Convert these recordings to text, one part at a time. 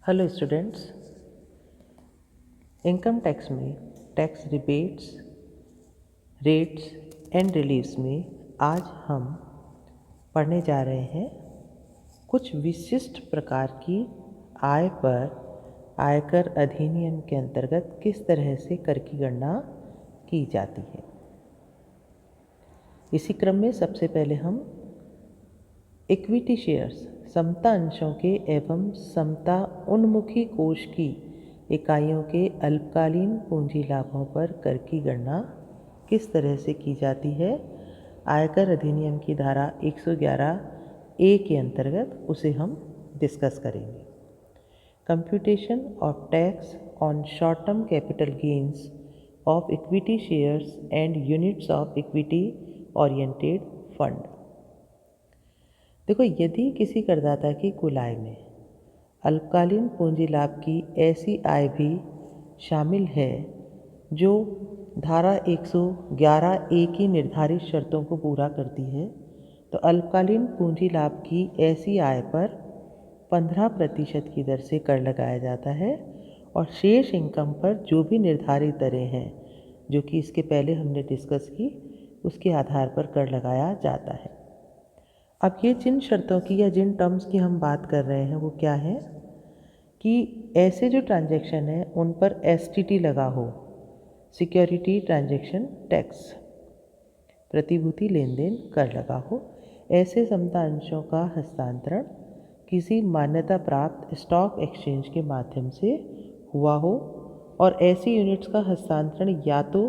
Hello students. Income tax में tax rebates, rates and relieves में आज हम पढ़ने जा रहे हैं कुछ विशिष्ट प्रकार की आय पर आयकर अधिनियम के अंतर्गत किस तरह से कर की गणना की जाती है। इसी क्रम में सबसे पहले हम इक्विटी शेयर्स, समता अंशों के एवं समता उन्मुखी कोष की इकाइयों के अल्पकालीन पूंजी लाभों पर कर की गणना किस तरह से की जाती है, आयकर अधिनियम की धारा 111 ए के अंतर्गत उसे हम डिस्कस करेंगे। Computation of tax on short term capital gains of equity shares and units of equity oriented fund. देखो, यदि किसी करदाता की कुल आय में अल्पकालीन पूंजी लाभ की ऐसी आय भी शामिल है जो धारा 111 ए की निर्धारित शर्तों को पूरा करती है, तो अल्पकालीन पूंजी लाभ की ऐसी आय पर 15% की दर से कर लगाया जाता है और शेष इनकम पर जो भी निर्धारित दरें हैं, जो कि इसके पहले हमने डिस्कस की, उसके आधार पर कर लगाया जाता है। अब ये जिन शर्तों की या जिन टर्म्स की हम बात कर रहे हैं वो क्या है कि ऐसे जो ट्रांजैक्शन है उन पर एसटीटी लगा हो, सिक्योरिटी ट्रांजैक्शन टैक्स, प्रतिभूति लेन देन कर लगा हो, ऐसे समता अंशों का हस्तांतरण किसी मान्यता प्राप्त स्टॉक एक्सचेंज के माध्यम से हुआ हो और ऐसी यूनिट्स का हस्तांतरण या तो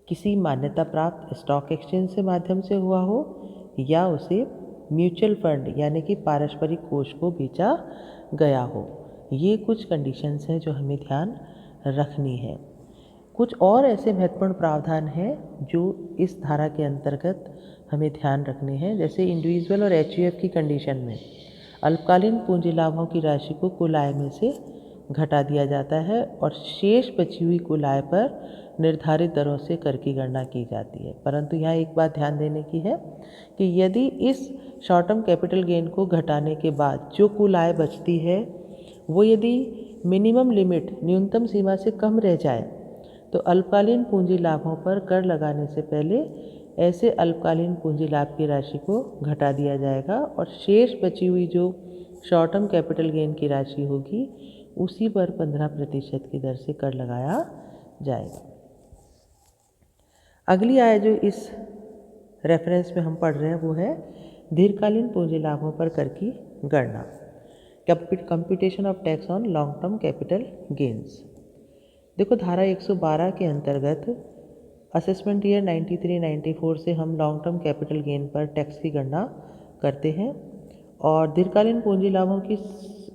किसी मान्यता प्राप्त स्टॉक एक्सचेंज से माध्यम से हुआ हो या उसे म्यूचुअल फंड यानी कि पारस्परिक कोष को बेचा गया हो। ये कुछ कंडीशंस हैं जो हमें ध्यान रखनी है। कुछ और ऐसे महत्वपूर्ण प्रावधान हैं जो इस धारा के अंतर्गत हमें ध्यान रखने हैं, जैसे इंडिविजुअल और एचयूएफ की कंडीशन में अल्पकालीन पूंजी लाभों की राशि को कुल आय में से घटा दिया जाता है और शेष बची हुई कुल आय पर निर्धारित दरों से कर की गणना की जाती है। परंतु यहाँ एक बात ध्यान देने की है कि यदि इस शॉर्ट टर्म कैपिटल गेन को घटाने के बाद जो कुल आय बचती है वो यदि मिनिमम लिमिट, न्यूनतम सीमा से कम रह जाए, तो अल्पकालीन पूंजी लाभों पर कर लगाने से पहले ऐसे अल्पकालीन पूंजी लाभ की राशि को घटा दिया जाएगा और शेष बची हुई जो शॉर्ट टर्म कैपिटल गेन की राशि होगी उसी पर 15% की दर से कर लगाया जाएगा। अगली आय जो इस रेफरेंस में हम पढ़ रहे हैं वो है दीर्घकालीन पूंजी लाभों पर कर की गणना, computation of tax on long term capital gains. देखो, धारा 112 के अंतर्गत असेसमेंट ईयर 93-94 से हम लॉन्ग टर्म कैपिटल गेन पर टैक्स की गणना करते हैं और दीर्घकालीन पूंजी लाभों की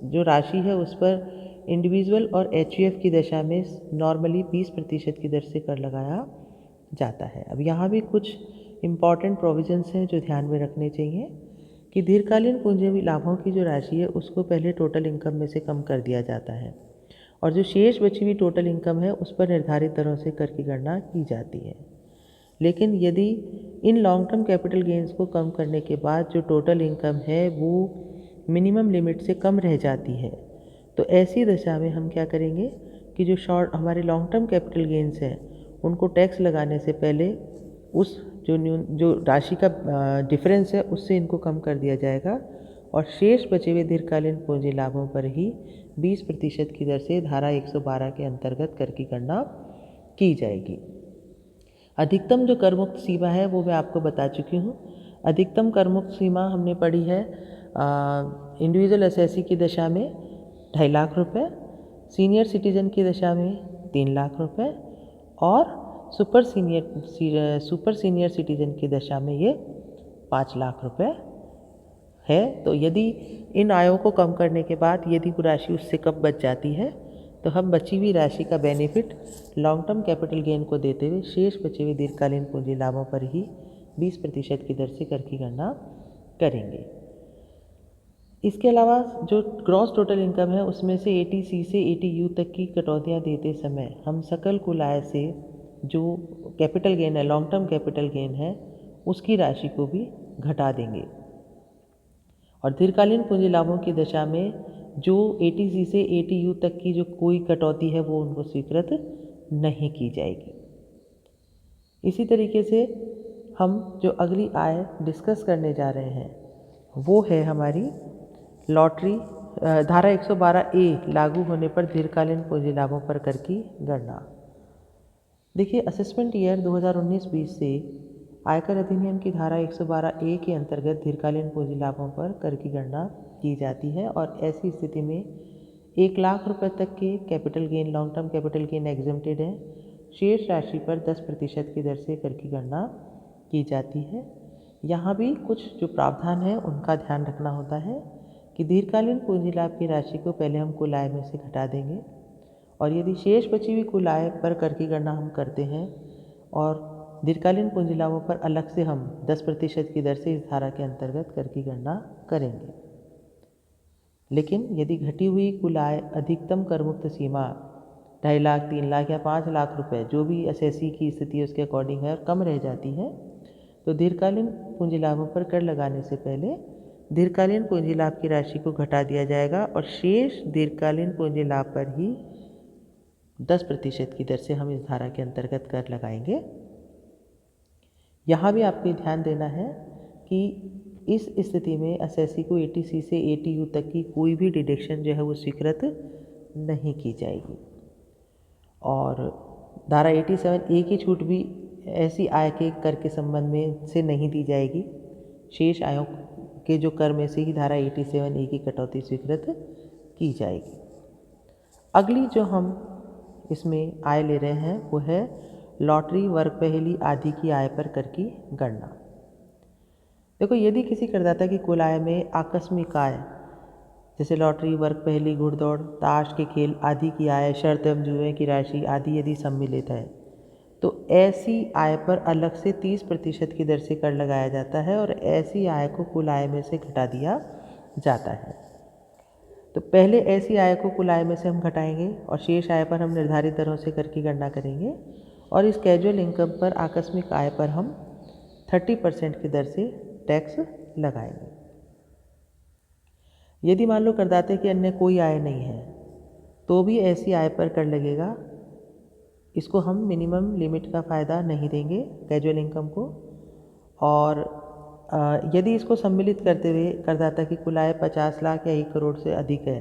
जो राशि है उस पर इंडिविजुअल और एचयूएफ की दशा में नॉर्मली 20% की दर से कर लगाया जाता है। अब यहाँ भी कुछ इम्पॉर्टेंट प्रोविजंस हैं जो ध्यान में रखने चाहिए कि दीर्घकालीन पूंजी लाभों की जो राशि है उसको पहले टोटल इनकम में से कम कर दिया जाता है और जो शेष बची हुई टोटल इनकम है उस पर निर्धारित दरों से कर की गणना की जाती है। लेकिन यदि in long term capital gains को कम करने के बाद जो टोटल इनकम है वो मिनिमम लिमिट से कम रह जाती है, तो ऐसी दशा में हम क्या करेंगे कि जो हमारे लॉन्ग टर्म कैपिटल गेन्स हैं उनको टैक्स लगाने से पहले उस जो राशि का डिफरेंस है उससे इनको कम कर दिया जाएगा और शेष बचे हुए दीर्घकालीन पूंजी लाभों पर ही 20% की दर से धारा 112 के अंतर्गत कर की गणना की जाएगी। अधिकतम जो कर मुक्त सीमा है वो मैं आपको बता चुकी हूँ। अधिकतम कर मुक्त सीमा हमने पढ़ी है इंडिविजुअल एसएससी की दशा में 2.5 लाख रुपए, सीनियर सिटीजन की दशा में 3 लाख रुपए और सुपर सीनियर सिटीजन की दशा में ये 5 लाख रुपए है। तो यदि इन आयों को कम करने के बाद यदि वो राशि उससे कम बच जाती है तो हम बची हुई राशि का benefit long term capital gain को देते हुए शेष बचे हुए दीर्घकालीन पूंजी लाभों पर ही 20% की दर से कर की गणना करेंगे। इसके अलावा जो ग्रॉस टोटल इनकम है उसमें से 80C से 80U तक की कटौतियाँ देते समय हम सकल कुल आय से जो कैपिटल गेन है, लॉन्ग टर्म कैपिटल गेन है, उसकी राशि को भी घटा देंगे और दीर्घकालीन पूंजी लाभों की दशा में जो ATC से ATU तक की जो कोई कटौती है वो उनको स्वीकृत नहीं की जाएगी। इसी तरीके से हम जो अगली आय डिस्कस करने जा रहे हैं वो है हमारी लॉटरी धारा 112A लागू होने पर दीर्घकालीन पूंजी लाभों पर कर की गणना। देखिए, असेसमेंट ईयर 2019-20 से आयकर अधिनियम की धारा 112A के अंतर्गत दीर्घकालीन पूंजी लाभों पर कर की गणना की जाती है और ऐसी स्थिति में 1,00,000 रुपये तक के capital gain, long term capital gain exempted है। शेष राशि पर 10% की दर से कर की गणना की जाती है। यहाँ भी कुछ जो प्रावधान है उनका ध्यान रखना होता है कि दीर्घकालीन पूंजी लाभ की राशि को पहले हम कुल आय में से घटा देंगे और यदि शेष बची हुई कुल आय पर कर की गणना हम करते हैं और दीर्घकालीन पूंजी लाभों पर अलग से हम 10% की दर से इस धारा के अंतर्गत कर की गणना करेंगे। लेकिन यदि घटी हुई कुल आय अधिकतम करमुक्त सीमा 2.5 लाख, 3 लाख या 5 लाख रुपए जो भी एसएससी की स्थिति उसके अकॉर्डिंग है और कम रह जाती है तो दीर्घकालीन पूंजी लाभों पर कर लगाने से पहले दीर्घकालीन पूंजी लाभ की राशि को घटा दिया जाएगा और शेष दीर्घकालीन पूंजी लाभ पर ही 10% की दर से हम इस धारा के अंतर्गत कर लगाएंगे। यहाँ भी आपको ध्यान देना है कि इस स्थिति में एसएससी को एटीसी से एटीयू तक की कोई भी डिडक्शन जो है वो स्वीकृत नहीं की जाएगी और धारा 87A की छूट भी ऐसी आय के कर के संबंध में से नहीं दी जाएगी। शेष आयों के जो कर में से ही धारा 87A की कटौती स्वीकृत की जाएगी। अगली जो हम इसमें आय ले रहे हैं वो है लॉटरी, वर्ग पहेली आदि की आय पर कर की गणना। देखो, यदि किसी करदाता की कुल आय में आकस्मिक आय जैसे लॉटरी, वर्ग पहेली, घुड़दौड़, ताश के खेल आदि की आय, शर्त एवं जुए की राशि आदि यदि सम्मिलित है तो ऐसी आय पर अलग से 30% की दर से कर लगाया जाता है और ऐसी आय को कुल आय में से घटा दिया जाता है। तो पहले ऐसी आय को कुल आय में से हम घटाएंगे और शेष आय पर हम निर्धारित दरों से कर की गणना करेंगे और इस कैजुअल इनकम पर आकस्मिक आय पर हम 30% की दर से टैक्स लगाएंगे। यदि मान लो करदाते की अन्य कोई आय नहीं है तो भी ऐसी आय पर कर लगेगा। इसको हम मिनिमम लिमिट का फ़ायदा नहीं देंगे कैजुअल इनकम को और यदि इसको सम्मिलित करते हुए करदाता की कुल आय 50 लाख या 1 करोड़ से अधिक है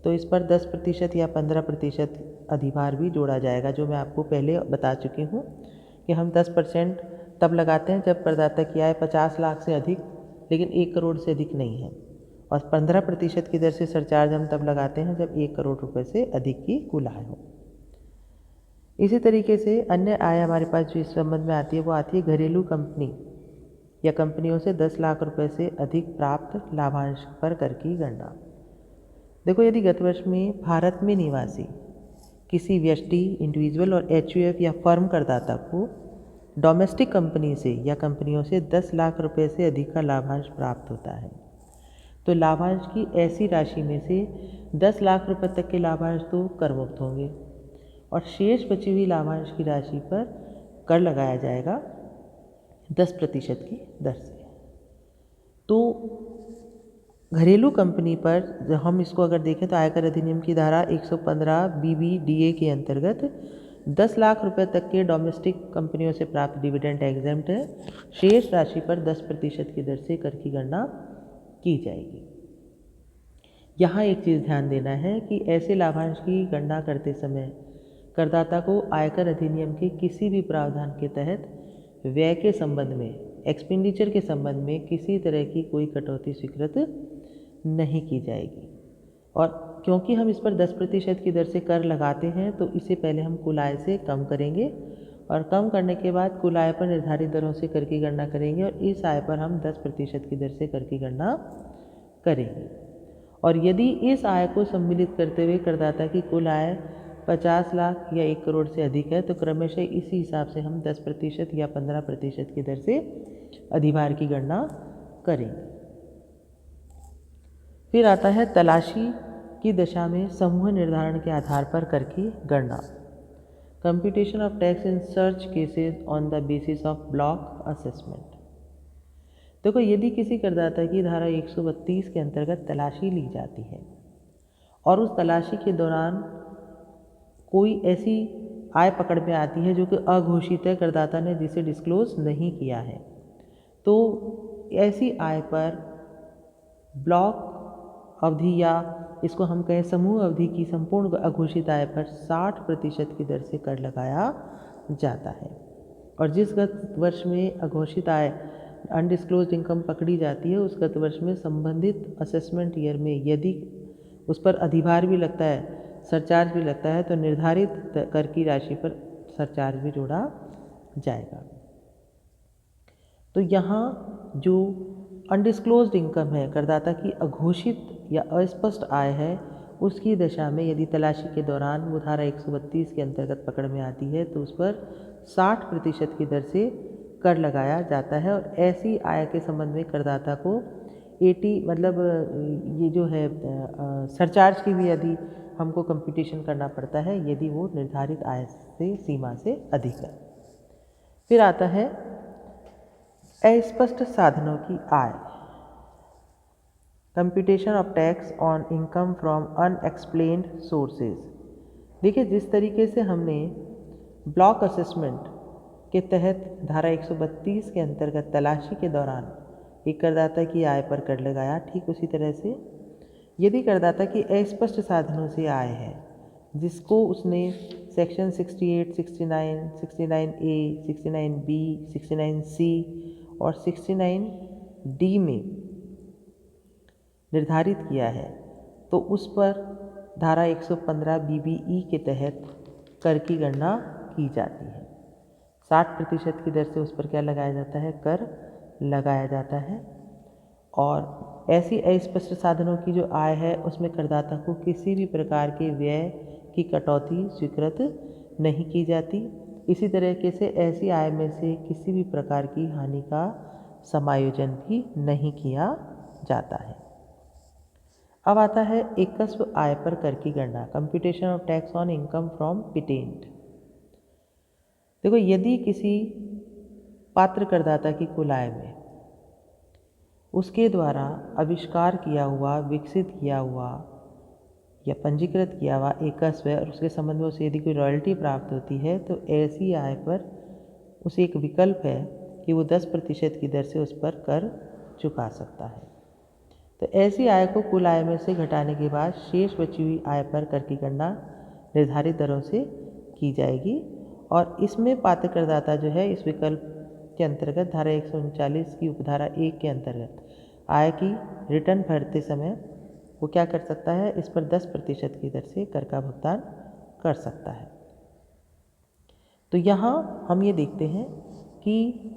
तो इस पर 10% या 15% अधिभार भी जोड़ा जाएगा, जो मैं आपको पहले बता चुकी हूँ कि हम 10% तब लगाते हैं जब करदाता की आय 50 लाख से अधिक लेकिन 1 करोड़ से अधिक नहीं है और 15% की दर से सरचार्ज हम तब लगाते हैं जब 1 करोड़ रुपए से अधिक की कुल आय हो। इसी तरीके से अन्य आय हमारे पास जो इस संबंध में आती है वो आती है घरेलू कंपनी या कंपनियों से 10 लाख रुपए से अधिक प्राप्त लाभांश पर कर की गणना। देखो, यदि गत वर्ष में भारत में निवासी किसी व्यक्ति, इंडिविजुअल और एचयूएफ या फर्म करदाता को डोमेस्टिक कंपनी से या कंपनियों से 10 लाख रुपए से अधिक का लाभांश प्राप्त होता है तो लाभांश की ऐसी राशि में से 10 लाख रुपए तक के लाभांश तो कर मुक्त होंगे और शेष बची हुई लाभांश की राशि पर कर लगाया जाएगा 10% की दर से। तो घरेलू कंपनी पर हम इसको अगर देखें तो आयकर अधिनियम की धारा 115 BBDA के अंतर्गत 10 लाख रुपए तक के डोमेस्टिक कंपनियों से प्राप्त डिविडेंड एग्जेम्प्ट है। शेष राशि पर 10% की दर से कर की गणना की जाएगी। यहाँ एक चीज़ ध्यान देना है कि ऐसे लाभांश की गणना करते समय करदाता को आयकर अधिनियम के किसी भी प्रावधान के तहत व्यय के संबंध में, एक्सपेंडिचर के संबंध में किसी तरह की कोई कटौती स्वीकृत नहीं की जाएगी और क्योंकि हम इस पर 10% की दर से कर लगाते हैं तो इसे पहले हम कुल आय से कम करेंगे और कम करने के बाद कुल आय पर निर्धारित दरों से कर की गणना करेंगे और इस आय पर हम 10% की दर से कर की गणना करेंगे। और यदि इस आय को सम्मिलित करते हुए करदाता की कुल आय 50 लाख या 1 करोड़ से अधिक है तो क्रमशः इसी हिसाब से हम 10% या 15% की दर से अधिभार की गणना करेंगे। फिर आता है तलाशी की दशा में समूह निर्धारण के आधार पर कर की गणना। Computation of tax in search cases on the basis of block assessment. देखो, यदि किसी करदाता की धारा 132 के अंतर्गत तलाशी ली जाती है और उस तलाशी के दौरान कोई ऐसी आय पकड़ में आती है जो कि अघोषित है, करदाता ने जिसे डिस्क्लोज नहीं किया है, तो ऐसी आय पर ब्लॉक अवधि या इसको हम कहें समूह अवधि की संपूर्ण अघोषित आय पर 60% की दर से कर लगाया जाता है। और जिस गत वर्ष में अघोषित आय अनडिस्क्लोज्ड इनकम पकड़ी जाती है, उस गत वर्ष में संबंधित असेसमेंट ईयर में यदि उस पर अधिभार भी लगता है, सरचार्ज भी लगता है, तो निर्धारित कर की राशि पर सरचार्ज भी जोड़ा जाएगा। तो यहाँ जो अनडिस्क्लोज्ड इनकम है, करदाता की अघोषित या अस्पष्ट आय है, उसकी दशा में यदि तलाशी के दौरान वो धारा 132 के अंतर्गत पकड़ में आती है तो उस पर 60% की दर से कर लगाया जाता है। और ऐसी आय के संबंध में करदाता को 80 मतलब ये जो है सरचार्ज की भी यदि हमको कंप्यूटेशन करना पड़ता है यदि वो निर्धारित आय से सीमा से अधिक है। फिर आता है अस्पष्ट साधनों की आय, computation of tax on income from unexplained sources. देखिए, जिस तरीके से हमने ब्लॉक असेसमेंट के तहत धारा 132 के अंतर्गत तलाशी के दौरान एक करदाता की आय पर कर लगाया, ठीक उसी तरह से यदि करदाता की अस्पष्ट साधनों से आय है जिसको उसने सेक्शन 68, 69, 69A, 69B, 69C और 69D में निर्धारित किया है, तो उस पर धारा 115 BBE के तहत कर की गणना की जाती है। 60% की दर से उस पर क्या लगाया जाता है, कर लगाया जाता है। और ऐसी अस्पष्ट साधनों की जो आय है उसमें करदाता को किसी भी प्रकार के व्यय की कटौती स्वीकृत नहीं की जाती। इसी तरीके से ऐसी आय में से किसी भी प्रकार की हानि का समायोजन भी नहीं किया जाता है। अब आता है एकस्व आय पर कर की गणना, computation of tax on income from patent. देखो, यदि किसी पात्र करदाता की कुल आय में उसके द्वारा आविष्कार किया हुआ, विकसित किया हुआ या पंजीकृत किया हुआ एकस्व और उसके संबंध में उसे यदि कोई रॉयल्टी प्राप्त होती है तो ऐसी आय पर उसे एक विकल्प है कि वो 10% की दर से उस पर कर चुका सकता है। तो ऐसी आय को कुल आय में से घटाने के बाद शेष बची हुई आय पर कर की गणना निर्धारित दरों से की जाएगी। और इसमें पात्र करदाता जो है इस विकल्प के अंतर्गत धारा 139 की उपधारा 1 के अंतर्गत आय की रिटर्न भरते समय वो क्या कर सकता है, इस पर 10% की दर से कर का भुगतान कर सकता है। तो यहाँ हम ये देखते हैं कि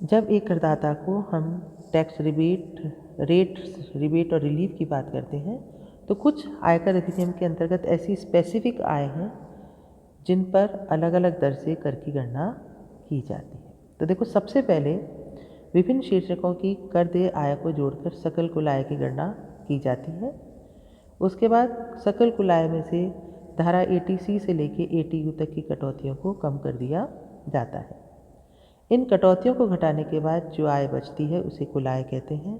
जब एक करदाता को हम टैक्स रिबेट और रिलीफ की बात करते हैं तो कुछ आयकर अधिनियम के अंतर्गत ऐसी स्पेसिफिक आय हैं जिन पर अलग अलग दर से कर की गणना की जाती है। तो देखो, सबसे पहले विभिन्न शीर्षकों की कर देय आय को जोड़कर सकल कुल आय की गणना की जाती है। उसके बाद सकल कुल आय में से धारा 80C से लेकर 80U तक की कटौतियों को कम कर दिया जाता है। इन कटौतियों को घटाने के बाद जो आय बचती है उसे कुल आय कहते हैं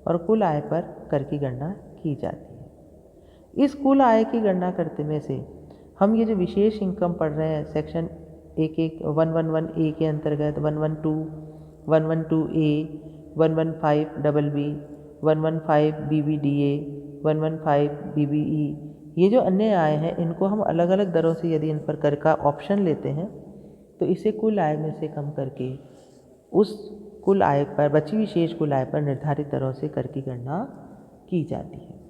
और कुल आय पर कर की गणना की जाती है। इस कुल आय की गणना करते में से हम ये जो विशेष इनकम पढ़ रहे हैं सेक्शन 111A के अंतर्गत 112, 112A, 115BB, 115BBDA, 115BBE, ये जो अन्य आय हैं इनको हम अलग अलग दरों से यदि इन पर कर का ऑप्शन लेते हैं तो इसे कुल आय में से कम करके उस कुल आय पर बची हुई शेष कुल आय पर निर्धारित दरों से कर की गणना की जाती है।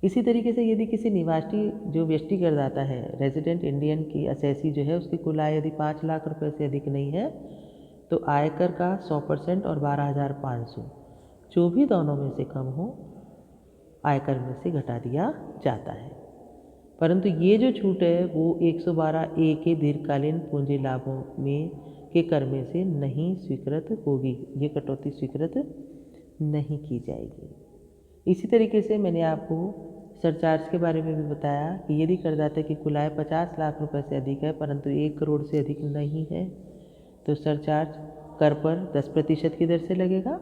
इसी तरीके से यदि किसी निवासी जो व्यष्टि करदाता है, रेजिडेंट इंडियन की असेसी जो है, उसकी कुल आय यदि 5 लाख रुपए से अधिक नहीं है तो आयकर का 100% और 12,500 जो भी दोनों में से कम हो आयकर में से घटा दिया जाता है। परंतु ये जो छूट है वो 112A के दीर्घकालीन पूंजी लाभों में के कर में से नहीं स्वीकृत होगी, ये कटौती स्वीकृत नहीं की जाएगी। इसी तरीके से मैंने आपको सरचार्ज के बारे में भी बताया कि यदि करदाता की कुल आय 50 लाख रुपए से अधिक है परंतु 1 करोड़ से अधिक नहीं है तो सरचार्ज कर पर 10% की दर से लगेगा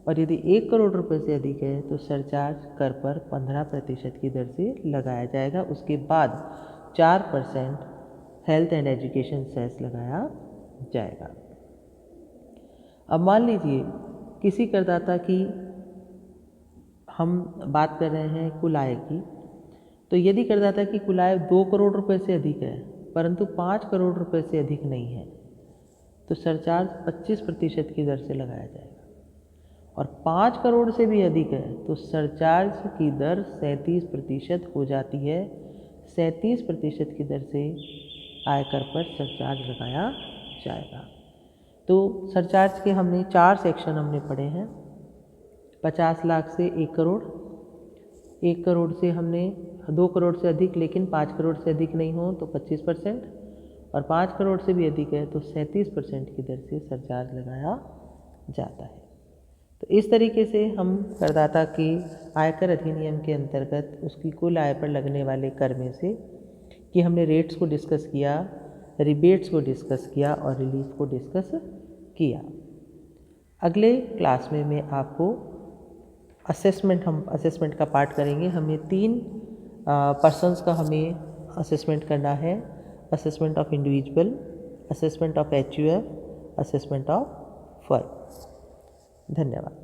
और यदि 1 करोड़ रुपए से अधिक है तो सरचार्ज कर पर 15% की दर से लगाया जाएगा। उसके बाद 4% हेल्थ एंड एजुकेशन सेस लगाया जाएगा। अब मान लीजिए किसी करदाता की हम बात कर रहे हैं कुल आय की, तो यदि करदाता की कुल आय 2 करोड़ रुपए से अधिक है परंतु 5 करोड़ रुपए से अधिक नहीं है तो सरचार्ज 25% की दर से लगाया जाएगा। और 5 करोड़ से भी अधिक है तो सरचार्ज की दर 37% हो जाती है। 37% की दर से आयकर पर सरचार्ज लगाया जाएगा। तो सरचार्ज के हमने 4 सेक्शन हमने पढ़े हैं। 50 लाख से 1 करोड़, 1 करोड़ से हमने 2 करोड़ से अधिक लेकिन 5 करोड़ से अधिक नहीं हो तो 25%, और 5 करोड़ से भी अधिक है तो 37% की दर से सरचार्ज लगाया जाता है। तो इस तरीके से हम करदाता की आयकर अधिनियम के अंतर्गत उसकी कुल आय पर लगने वाले कर में से कि हमने रेट्स को डिस्कस किया, रिबेट्स को डिस्कस किया और रिलीफ को डिस्कस किया। अगले क्लास में मैं आपको असेसमेंट का पार्ट करेंगे। हमें 3 पर्सन्स का हमें असेसमेंट करना है। Assessment of individual, assessment of HUF, assessment of firm. धन्यवाद।